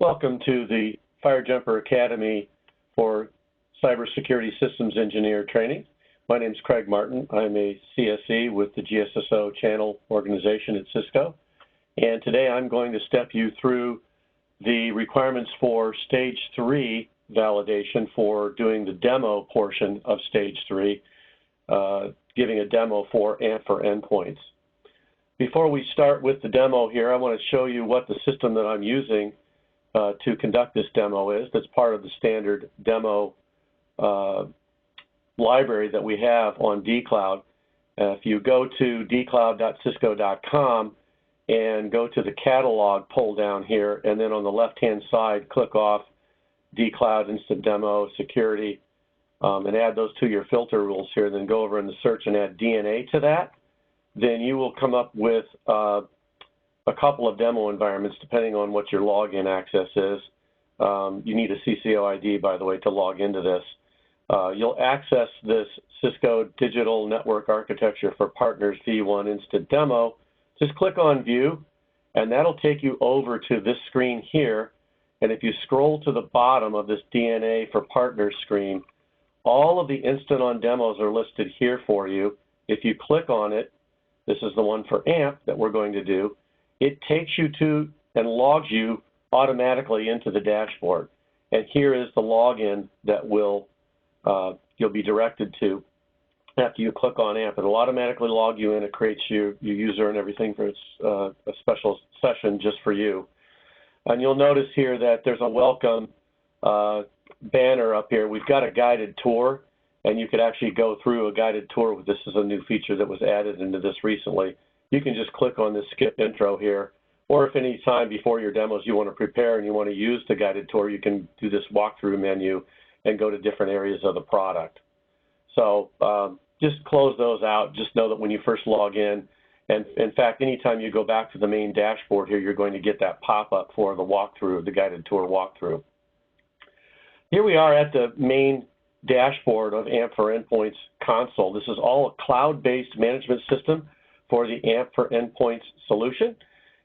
Welcome to the FireJumper Academy for Cybersecurity Systems Engineer Training. My name is Craig Martin. I'm a CSE with the GSSO channel organization at Cisco. And today I'm going to step you through the requirements for Stage 3 validation for doing the demo portion of Stage 3, giving a demo for AMP for endpoints. Before we start with the demo here, I want to show you what the system that I'm using to conduct this demo is. That's part of the standard demo library that we have on dcloud. If you go to dcloud.cisco.com and go to the catalog pull down here, and then on the left-hand side, click off dcloud instant demo security and add those to your filter rules here, then go over in the search and add DNA to that, then you will come up with a couple of demo environments depending on what your login access is. You need a CCO ID, by the way, to log into this. You'll access this Cisco Digital Network Architecture for Partners V1 Instant Demo. Just click on View, and that'll take you over to this screen here. And if you scroll to the bottom of this DNA for Partners screen, all of the Instant On demos are listed here for you. If you click on it, this is the one for AMP that we're going to do, it takes you to and logs you automatically into the dashboard. And here is the login that you'll be directed to after you click on AMP. It'll automatically log you in. It creates your user and everything for a special session just for you. And you'll notice here that there's a welcome banner up here. We've got a guided tour, and you could actually go through a guided tour. This is a new feature that was added into this recently. You can just click on this skip intro here, or if any time before your demos you want to prepare and you want to use the guided tour, you can do this walkthrough menu and go to different areas of the product. So just close those out. Just know that when you first log in, and in fact, anytime you go back to the main dashboard here, you're going to get that pop-up for the walkthrough, the guided tour walkthrough. Here we are at the main dashboard of AMP for Endpoints console. This is all a cloud-based management system for the AMP for Endpoints solution,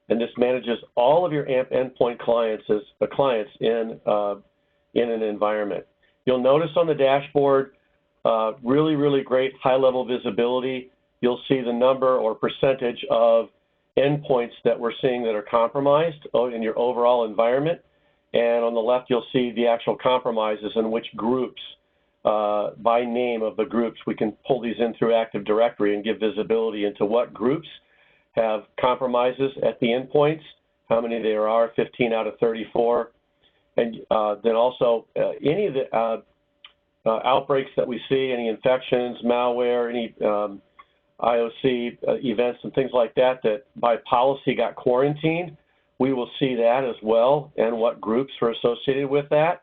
and this manages all of your AMP endpoint clients in an environment. You'll notice on the dashboard really great high-level visibility. You'll see the number or percentage of endpoints that we're seeing that are compromised in your overall environment, and on the left you'll see the actual compromises and which groups. By name of the groups, we can pull these in through Active Directory and give visibility into what groups have compromises at the endpoints, how many there are, 15 out of 34, and then also any of the outbreaks that we see, any infections, malware, any IOC events and things like that that by policy got quarantined, we will see that as well and what groups are associated with that.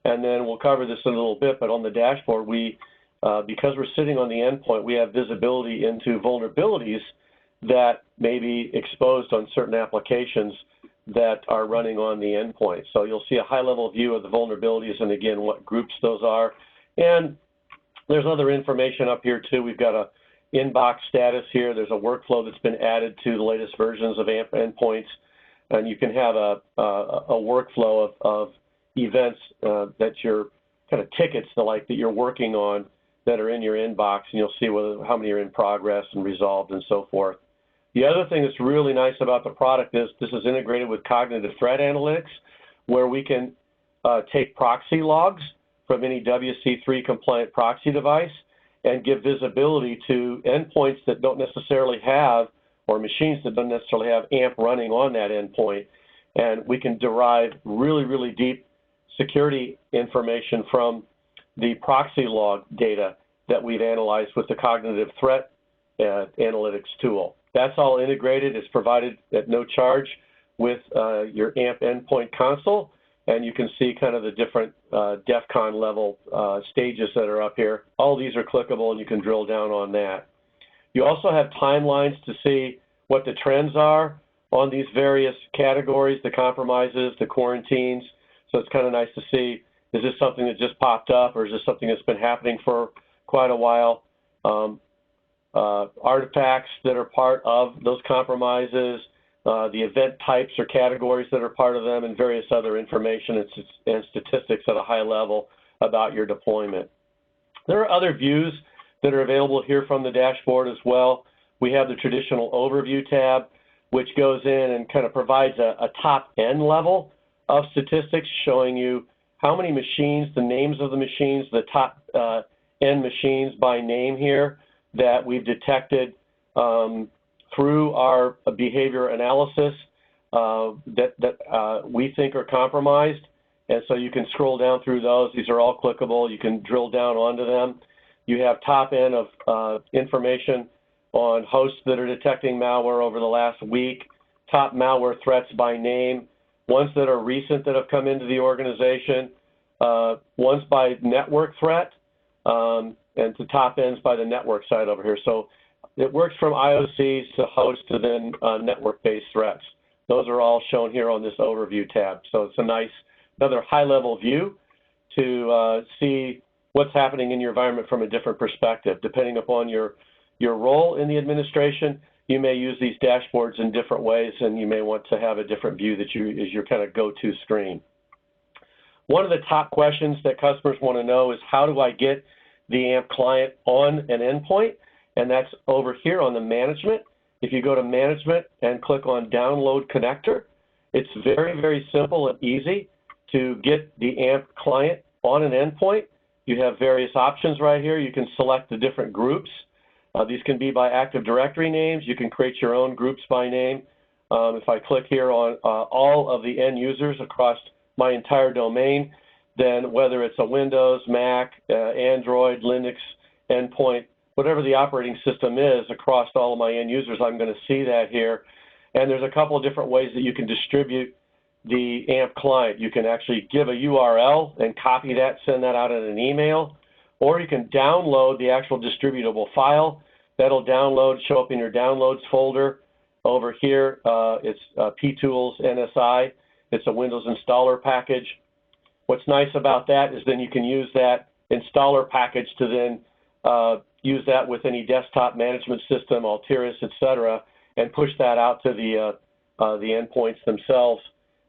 And then we'll cover this in a little bit, but on the dashboard, because we're sitting on the endpoint, we have visibility into vulnerabilities that may be exposed on certain applications that are running on the endpoint. So you'll see a high-level view of the vulnerabilities and, again, what groups those are. And there's other information up here, too. We've got a inbox status here. There's a workflow that's been added to the latest versions of AMP endpoints, and you can have a workflow of events that you're kind of tickets that you're working on that are in your inbox, and you'll see how many are in progress and resolved and so forth. The other thing that's really nice about the product is this is integrated with cognitive threat analytics, where we can take proxy logs from any WC3 compliant proxy device and give visibility to endpoints that don't necessarily have, or machines that don't necessarily have AMP running on that endpoint, and we can derive really deep security information from the proxy log data that we've analyzed with the cognitive threat analytics tool. That's all integrated. It's provided at no charge with your AMP endpoint console, and you can see kind of the different DEF-CON level stages that are up here. All these are clickable, and you can drill down on that. You also have timelines to see what the trends are on these various categories, the compromises, the quarantines. So it's kind of nice to see, is this something that just popped up, or is this something that's been happening for quite a while? Artifacts that are part of those compromises, the event types or categories that are part of them, and various other information and statistics at a high level about your deployment. There are other views that are available here from the dashboard as well. We have the traditional overview tab, which goes in and kind of provides a top-end level of statistics showing you how many machines, the names of the machines, the top-end machines by name here that we've detected through our behavior analysis that we think are compromised. And so you can scroll down through those. These are all clickable. You can drill down onto them. You have top end of information on hosts that are detecting malware over the last week, top malware threats by name, ones that are recent that have come into the organization, ones by network threat, and to top ends by the network side over here. So it works from IOCs to hosts to then network-based threats. Those are all shown here on this overview tab. So it's a nice, another high-level view to see what's happening in your environment from a different perspective. Depending upon your role in the administration, you may use these dashboards in different ways, and you may want to have a different view that is your kind of go-to screen. One of the top questions that customers want to know is, how do I get the AMP client on an endpoint? And that's over here on the management. If you go to management and click on download connector, it's very, very simple and easy to get the AMP client on an endpoint. You have various options right here. You can select the different groups. These can be by Active Directory names. You can create your own groups by name. If I click here on all of the end users across my entire domain, then whether it's a Windows, Mac, Android, Linux endpoint, whatever the operating system is across all of my end users, I'm going to see that here. And there's a couple of different ways that you can distribute the AMP client. You can actually give a URL and copy that, send that out in an email, or you can download the actual distributable file. That'll download, show up in your downloads folder. Over here, it's ptools NSI. It's a Windows installer package. What's nice about that is then you can use that installer package to then use that with any desktop management system, Altiris, etc., and push that out to the endpoints themselves,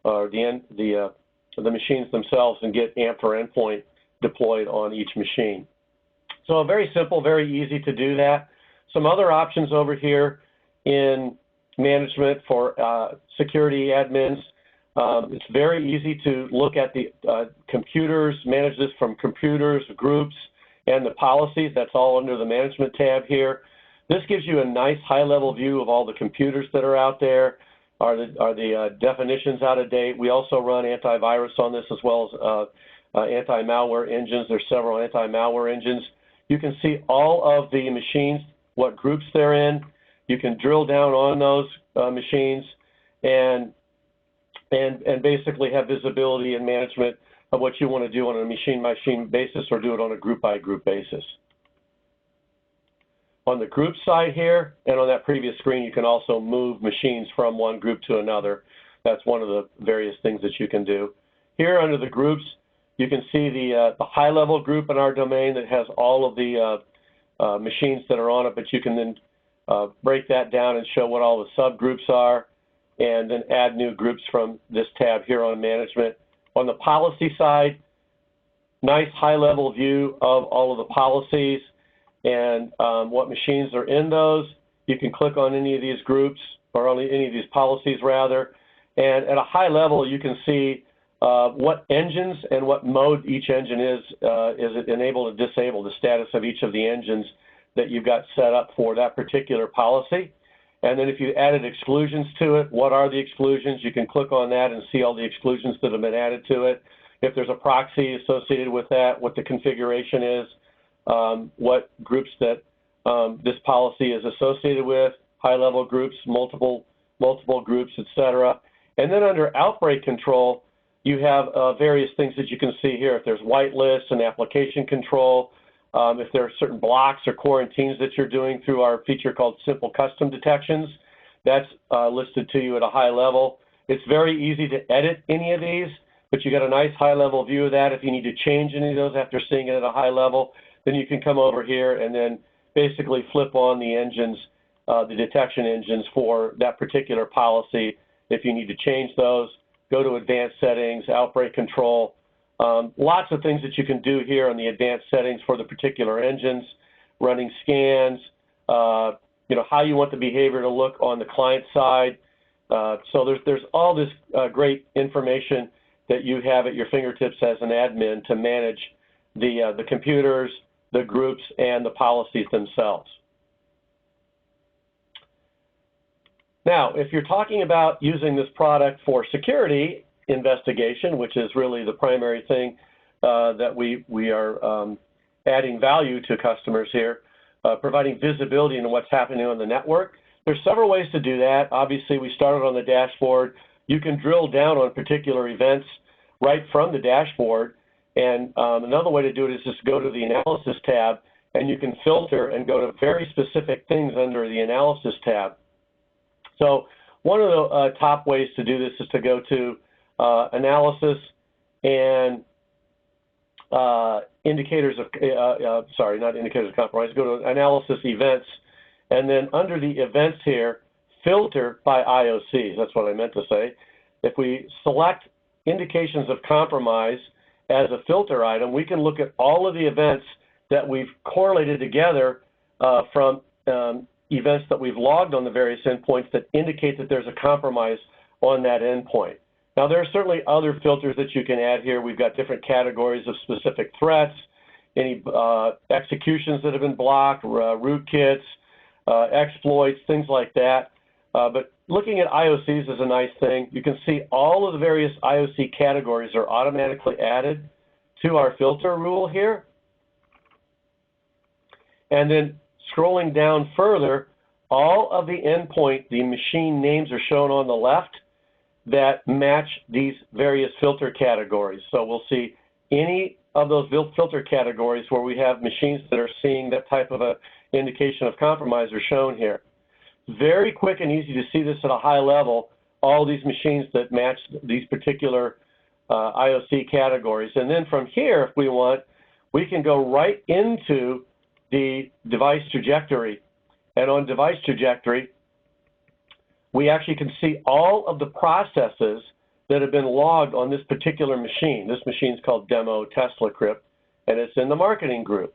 or the machines themselves, and get AMP for endpoint deployed on each machine. So very simple, very easy to do that. Some other options over here in management for security admins. It's very easy to look at the computers, manage this from computers, groups, and the policies. That's all under the management tab here. This gives you a nice high-level view of all the computers that are out there. Are the definitions out of date? We also run antivirus on this, as well as anti-malware engines. There's several anti-malware engines. You can see all of the machines, what groups they're in. You can drill down on those machines and basically have visibility and management of what you want to do on a machine-by-machine basis, or do it on a group-by-group basis. On the group side here, and on that previous screen, you can also move machines from one group to another. That's one of the various things that you can do. Here under the groups, you can see the high-level group in our domain that has all of the machines that are on it, but you can then break that down and show what all the subgroups are, and then add new groups from this tab here on management. On the policy side, nice high-level view of all of the policies and what machines are in those. You can click on any of these groups, or on any of these policies rather, and at a high level you can see what engines and what mode each engine is it enabled or disabled, the status of each of the engines that you've got set up for that particular policy. And then if you added exclusions to it, what are the exclusions? You can click on that and see all the exclusions that have been added to it. If there's a proxy associated with that, what the configuration is, what groups that this policy is associated with, high-level groups, multiple groups, etc. And then under outbreak control, you have various things that you can see here. If there's whitelists and application control, if there are certain blocks or quarantines that you're doing through our feature called Simple Custom Detections, that's listed to you at a high level. It's very easy to edit any of these, but you got a nice high-level view of that. If you need to change any of those after seeing it at a high level, then you can come over here and then basically flip on the engines the detection engines for that particular policy. If you need to change those, go to advanced settings, outbreak control. Lots of things that you can do here on the advanced settings for the particular engines, running scans, how you want the behavior to look on the client side. So there's all this great information that you have at your fingertips as an admin to manage the computers, the groups, and the policies themselves. Now, if you're talking about using this product for security investigation, which is really the primary thing that we are adding value to customers here, providing visibility into what's happening on the network, there's several ways to do that. Obviously, we started on the dashboard. You can drill down on particular events right from the dashboard. And another way to do it is just go to the Analysis tab, and you can filter and go to very specific things under the Analysis tab. So one of the top ways to do this is to go to Analysis and Indicators of, sorry, not Indicators of Compromise, go to Analysis Events, and then under the Events here, filter by IOCs. That's what I meant to say. If we select Indications of Compromise as a filter item, we can look at all of the events that we've correlated together from events that we've logged on the various endpoints that indicate that there's a compromise on that endpoint. Now, there are certainly other filters that you can add here. We've got different categories of specific threats, any executions that have been blocked, rootkits, exploits, things like that. But looking at IOCs is a nice thing. You can see all of the various IOC categories are automatically added to our filter rule here. And then scrolling down further, all of the endpoint, the machine names are shown on the left that match these various filter categories. So we'll see any of those filter categories where we have machines that are seeing that type of a indication of compromise are shown here. Very quick and easy to see this at a high level, all these machines that match these particular IOC categories. And then from here, if we want, we can go right into the device trajectory. And on device trajectory, we actually can see all of the processes that have been logged on this particular machine. This machine is called Demo Tesla Crypt, and it's in the marketing group.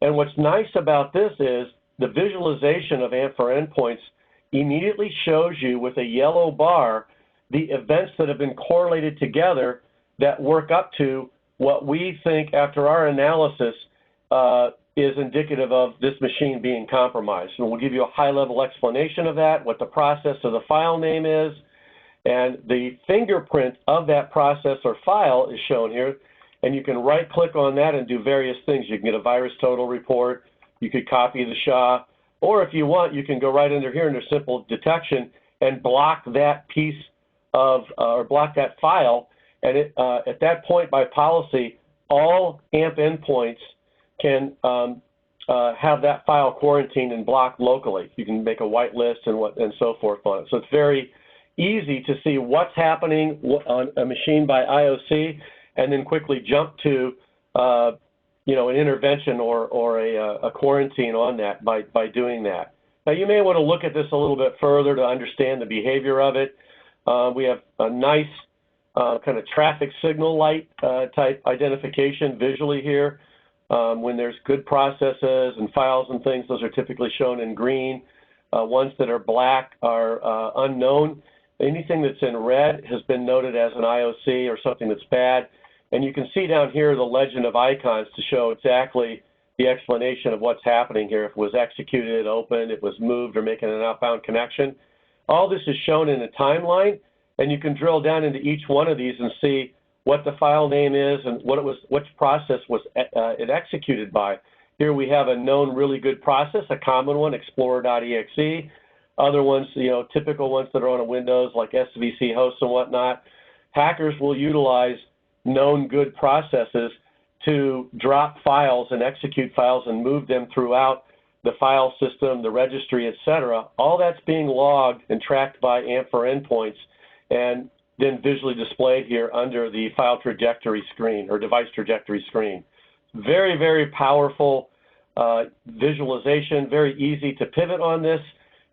And what's nice about this is the visualization of AMP for endpoints immediately shows you with a yellow bar the events that have been correlated together that work up to what we think after our analysis is indicative of this machine being compromised. And we'll give you a high-level explanation of that, what the process of the file name is, and the fingerprint of that process or file is shown here. And you can right-click on that and do various things. You can get a virus total report. You could copy the SHA. Or if you want, you can go right under here under simple detection and block that piece of, or block that file. And at that point, by policy, all AMP endpoints can have that file quarantined and blocked locally. You can make a whitelist and so forth on it. So it's very easy to see what's happening on a machine by IOC, and then quickly jump to an intervention or a quarantine on that by doing that. Now, you may want to look at this a little bit further to understand the behavior of it. We have a nice kind of traffic signal light type identification visually here. When there's good processes and files and things, those are typically shown in green. Ones that are black are unknown. Anything that's in red has been noted as an IOC or something that's bad. And you can see down here the legend of icons to show exactly the explanation of what's happening here. If it was executed, opened, it was moved, or making an outbound connection. All this is shown in a timeline, and you can drill down into each one of these and see what the file name is and which process was it executed by. Here we have a known really good process, a common one, Explorer.exe. Other ones, typical ones that are on a Windows like SVC hosts and whatnot. Hackers will utilize known good processes to drop files and execute files and move them throughout the file system, the registry, etc. All that's being logged and tracked by AMP for endpoints and then visually displayed here under the file trajectory screen or device trajectory screen. Very, very powerful visualization, very easy to pivot on this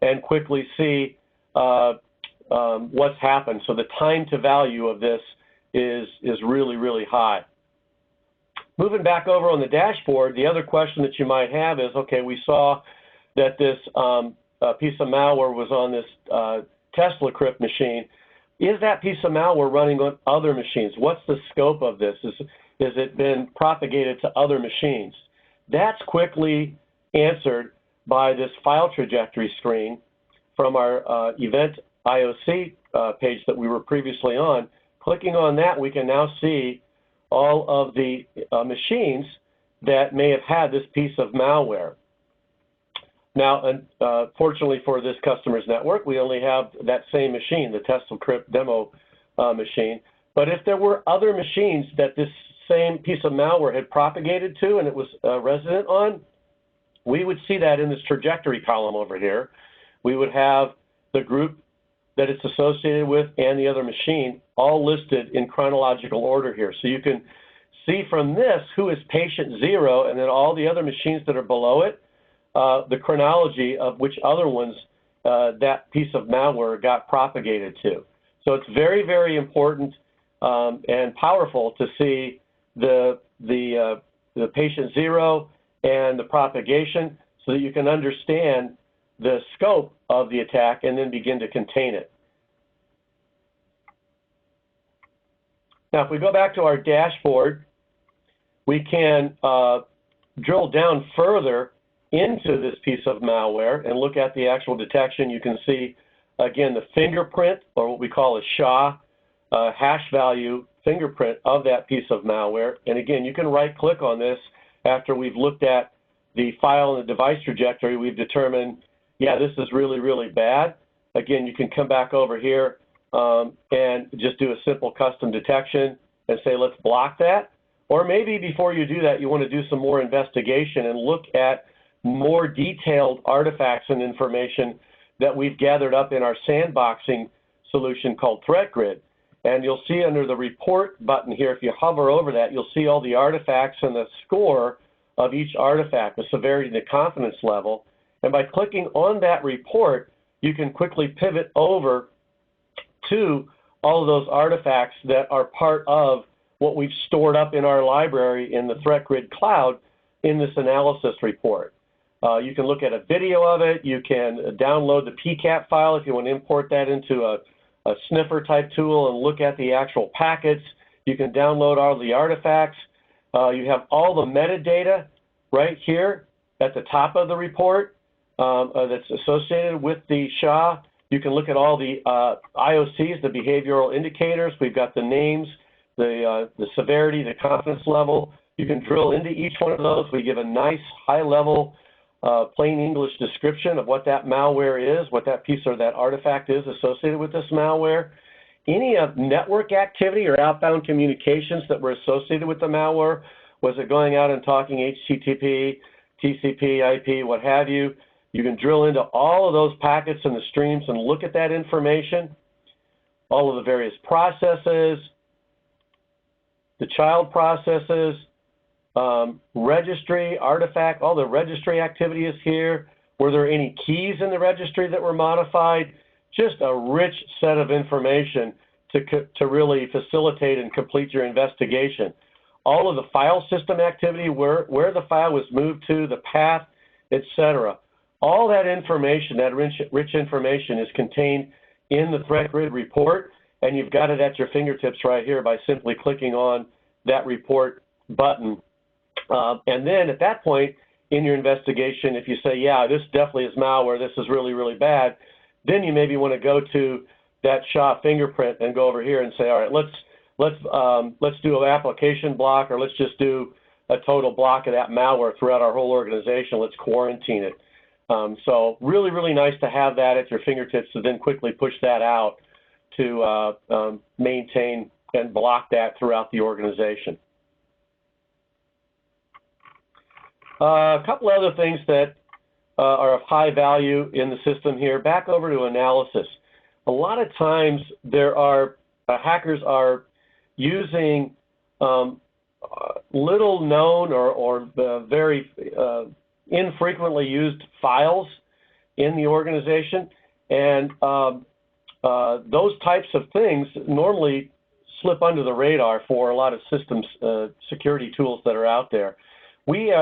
and quickly see what's happened. So the time to value of this is really, really high. Moving back over on the dashboard, the other question that you might have is, okay, we saw that this piece of malware was on this Tesla Crypt machine. Is that piece of malware running on other machines? What's the scope of this? Is it been propagated to other machines? That's quickly answered by this file trajectory screen from our event IOC page that we were previously on. Clicking on that, we can now see all of the machines that may have had this piece of malware. Now, fortunately for this customer's network, we only have that same machine, the Tesla Crypt demo machine. But if there were other machines that this same piece of malware had propagated to and it was resident on, we would see that in this trajectory column over here. We would have the group that it's associated with and the other machine all listed in chronological order here. So you can see from this who is patient 0 and then all the other machines that are below it, the chronology of which other ones that piece of malware got propagated to. So it's very, very important and powerful to see the patient 0 and the propagation so that you can understand the scope of the attack and then begin to contain it. Now, if we go back to our dashboard, we can drill down further into this piece of malware and look at the actual detection. You can see, again, the fingerprint, or what we call a SHA, hash value fingerprint of that piece of malware. And again, you can right-click on this after we've looked at the file and the device trajectory. We've determined, yeah, this is really, really bad. Again, you can come back over here and just do a simple custom detection and say, let's block that. Or maybe before you do that, you want to do some more investigation and look at more detailed artifacts and information that we've gathered up in our sandboxing solution called ThreatGrid. And you'll see under the report button here, if you hover over that, you'll see all the artifacts and the score of each artifact, the severity and the confidence level. And by clicking on that report, you can quickly pivot over to all of those artifacts that are part of what we've stored up in our library in the ThreatGrid cloud in this analysis report. You can look at a video of it. You can download the PCAP file if you want to import that into a sniffer type tool and look at the actual packets. You can download all the artifacts. You have all the metadata right here at the top of the report that's associated with the SHA. You can look at all the IOCs, the behavioral indicators. We've got the names, the severity, the confidence level. You can drill into each one of those. We give a nice high-level plain English description of what that malware is, what that piece or that artifact is associated with this malware. Any of network activity or outbound communications that were associated with the malware, was it going out and talking HTTP, TCP, IP, what have you? You can drill into all of those packets and the streams and look at that information, all of the various processes, the child processes, registry, artifact, all the registry activity is here. Were there any keys in the registry that were modified? Just a rich set of information to really facilitate and complete your investigation. All of the file system activity, where the file was moved to, the path, etc. All that information, that rich information is contained in the ThreatGrid report, and you've got it at your fingertips right here by simply clicking on that report button. And then at that point in your investigation, if you say, yeah, this definitely is malware, this is really, really bad, then you maybe want to go to that SHA fingerprint and go over here and say, all right, let's do an application block, or let's just do a total block of that malware throughout our whole organization. Let's quarantine it. So really, really nice to have that at your fingertips to then quickly push that out to maintain and block that throughout the organization. A couple other things that are of high value in the system here. Back over to analysis. A lot of times there are hackers are using little known or very infrequently used files in the organization. And those types of things normally slip under the radar for a lot of systems security tools that are out there. We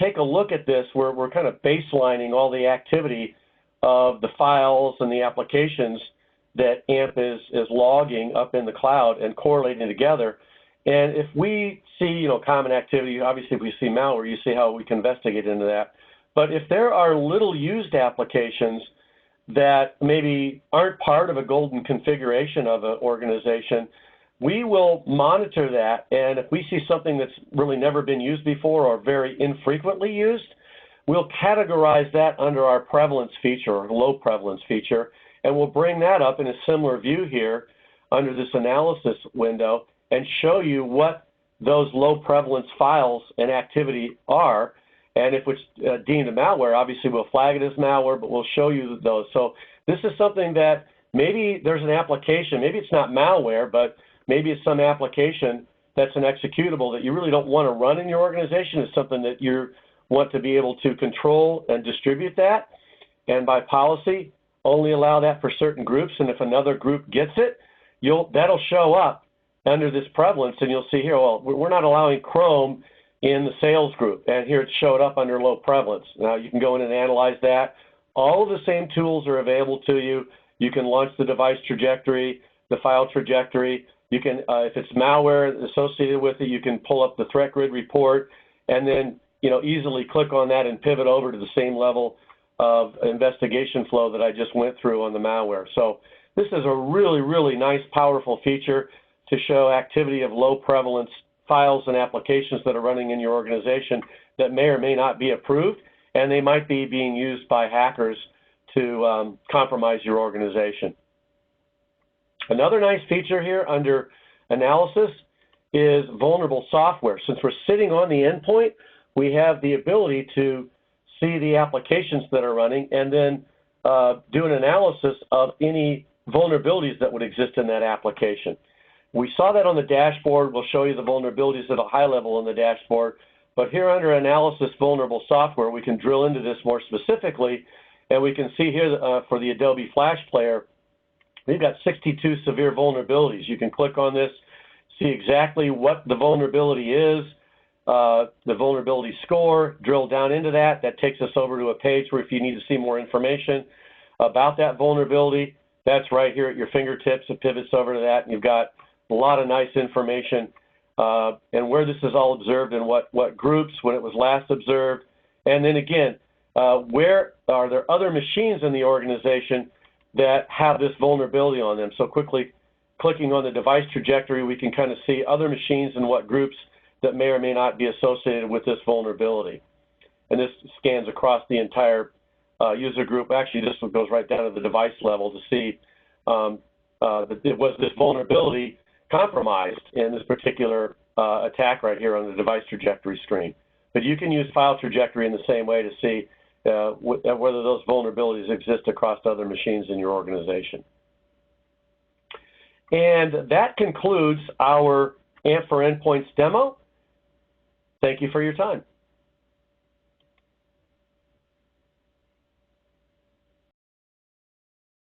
take a look at this. We're kind of baselining all the activity of the files and the applications that AMP is logging up in the cloud and correlating together. And if we see, common activity, obviously if we see malware, you see how we can investigate into that. But if there are little used applications that maybe aren't part of a golden configuration of an organization, we will monitor that. And if we see something that's really never been used before or very infrequently used, we'll categorize that under our prevalence feature or low prevalence feature, and we'll bring that up in a similar view here under this analysis window and show you what those low prevalence files and activity are. And if it's deemed a malware, obviously we'll flag it as malware, but we'll show you those. So this is something that maybe there's an application, maybe it's not malware, but maybe it's some application that's an executable that you really don't want to run in your organization. It's something that you want to be able to control and distribute that. And by policy, only allow that for certain groups. And if another group gets it, that'll show up under this prevalence. And you'll see here, well, we're not allowing Chrome in the sales group. And here it showed up under low prevalence. Now you can go in and analyze that. All of the same tools are available to you. You can launch the device trajectory, the file trajectory. You can, if it's malware associated with it, you can pull up the threat grid report and then easily click on that and pivot over to the same level of investigation flow that I just went through on the malware. So this is a really, really nice, powerful feature to show activity of low prevalence files and applications that are running in your organization that may or may not be approved, and they might be being used by hackers to compromise your organization. Another nice feature here under analysis is vulnerable software. Since we're sitting on the endpoint, we have the ability to see the applications that are running and then do an analysis of any vulnerabilities that would exist in that application. We saw that on the dashboard. We'll show you the vulnerabilities at a high level on the dashboard. But here under analysis vulnerable software, we can drill into this more specifically, and we can see here for the Adobe Flash Player, we've got 62 severe vulnerabilities. You can click on this, see exactly what the vulnerability is, the vulnerability score, drill down into that. That takes us over to a page where if you need to see more information about that vulnerability, that's right here at your fingertips. It pivots over to that, and you've got a lot of nice information and where this is all observed and what groups, when it was last observed. And then again, where are there other machines in the organization that have this vulnerability on them? So quickly clicking on the device trajectory, we can kind of see other machines and what groups that may or may not be associated with this vulnerability. And this scans across the entire user group. Actually, this one goes right down to the device level to see was this vulnerability compromised in this particular attack right here on the device trajectory screen. But you can use file trajectory in the same way to see whether those vulnerabilities exist across other machines in your organization. And that concludes our AMP for Endpoints demo. Thank you for your time.